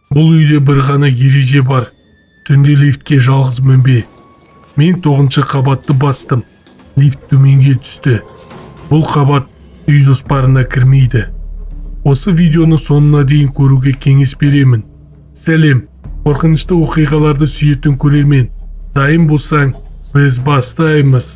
Бұл үйде бір ғана ереже бар. Түнде лифтке жалғыз мінбе. Мен 9-шы қабатты бастым. Лифт төменге түсті. Бұл қабат үй жоспарына кірмейді. Осы видеоны соңына дейін көруге кеңес беремін. Сәлем, қорқынышты оқиғаларды сүйетін көрермен. Дайын болсаң, біз бастаймыз.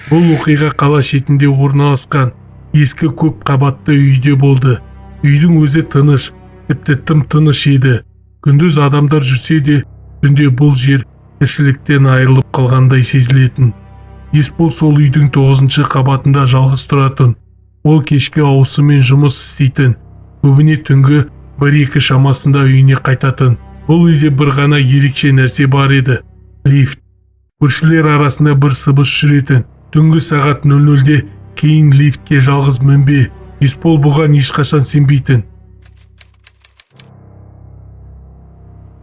Бұл оқиға қала шетінде орналасқан ескі көп қабатты үйде болды. Үйдің өзі тыныш, тіпті тым тыныш еді. Күндіз адамдар жүрсе де, түнде бұл жер тіршіліктен айырылып қалғандай сезілетін. Есбол сол үйдің 9-шы қабатында жалғыз тұратын. Ол кешкі ауысымен жұмыс істейтін. Көбіне түнгі 1-2 шамасында үйіне қайтатын. Бұл үйде бір ғана ерекше нәрсе бар еді. Лифт. Көршілер арасында бір сыбыс жүретін. Түнгі сағат 00-де кейін лифтке жалғыз мінбе. Есбол бұған ешқашан сенбейтін.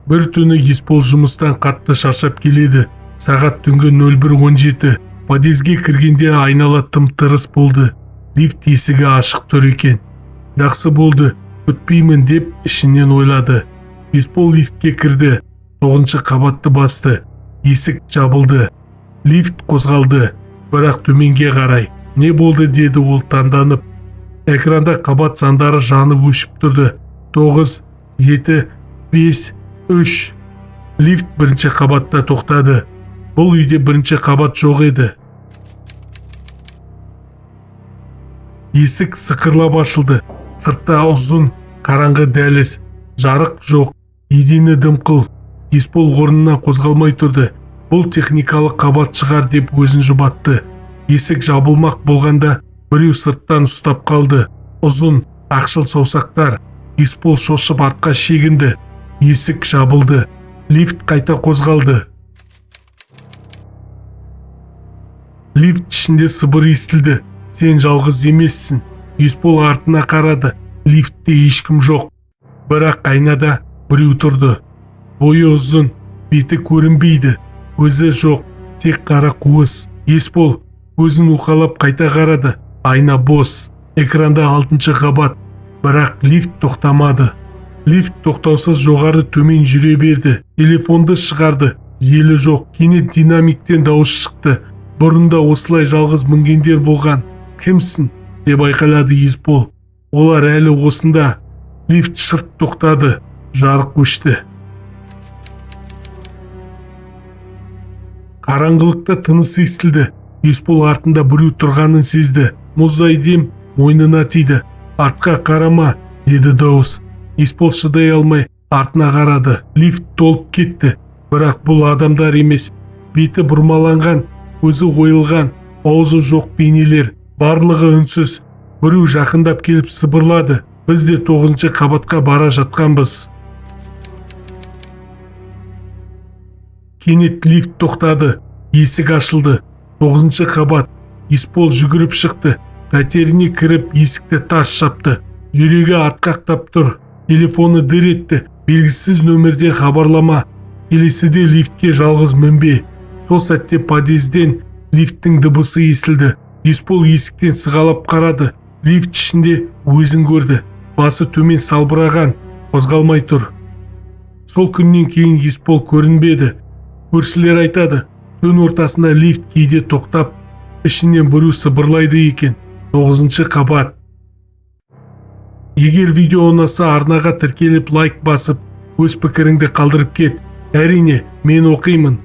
Бір түні Есбол жұмыстан қатты шаршап келеді. Сағат түнгі 01:17. Подъезге кіргенде айнала тым тырыс болды. Лифт есігі ашық тұр екен. Жақсы болды, өтпеймін деп ішінен ойлады. Есбол лифтке кірді. 9-шы қабатты басты. Есік жабылды. Лифт қозғалды. Бірақ төменге қарай. Не болды деді ол таңданып. Экранда қабат сандары жанып өшіп тұрды. 9, 7, 5, 3. Лифт 1-ші қабатта тоқтады. Бұл үйде 1-ші қабат жоқ еді. Есік сықырлап ашылды. Сыртта ұзын, қараңғы дәліз. Жарық жоқ. Едені дымқыл. Есбол орнынан қозғалмай тұрды. Бұл техникалық қабат шығар деп өзін жұбатты. Есік жабылмақ болғанда біреу сырттан ұстап қалды. Ұзын, ақшыл саусақтар. Есбол шошып артқа шегінді. Есік жабылды. Лифт қайта қозғалды. Лифт ішінде сыбыр естілді. Сен жалғыз емессің. Есбол артына қарады. Лифтте ешкім жоқ. Бірақ айнада біреу тұрды. Бойы ұзын, беті көрінбейді. Өзі жоқ, тек қара қуыс. Есбол көзін уқалап қайта қарады. Айна бос. Экранда 6-шы қабат. Бірақ лифт тоқтамады. Лифт тоқтаусыз жоғары төмен жүре берді. Телефонды шығарды. Желі жоқ. Кенет динамиктен дауыс шықты. Бұрында осылай жалғыз мінгендер болған. Кімсің? Деп айқайлады Есбол. Олар әлі осында. Лифт шырт тоқтады. Жарық өшті. Қараңғылықта тыныс естілді. Есбол артында біреу тұрғанын сезді. Мұздай дем мойнына тиді. Артқа қарама, деді дауыс. Есбол шыдай алмай артына қарады. Лифт толып кетті. Бірақ бұл адамдар емес. Беті бұрмаланған, көзі ойылған, аузы жоқ бейнелер. Барлығы үнсіз. Біреу жақындап келіп сыбырлады. Біз де 9-шы қабатқа бара жатқанбыз. Кенет лифт тоқтады. Есік ашылды. 9-шы қабат. Есбол жүгіріп шықты. Пәтеріне кіріп есікті тас жапты. Жүрегі атқақтап тұр. Телефоны дір етті. Белгісіз нөмірден хабарлама. Келесіде лифтке жалғыз мінбе. Сол сәтте подъезден лифттің дыбысы естілді. Есбол есіктен сығалап қарады. Лифт ішінде өзін көрді. Басы төмен салбыраған. Қозғалмай тұр. Сол күннен кейін Есбол көрінбеді. Көршілер айтады. Түн ортасында лифт кейде тоқтап, ішінен біреу сыбырлайды екен. 9-шы қабат. Егер видео ұнаса арнаға тіркеліп лайк басып, өз пікіріңді қалдырып кет. Әрине, мен оқимын.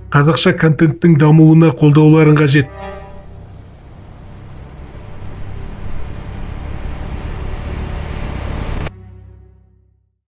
Қазақша контенттің дамуына қолдауларың қажет.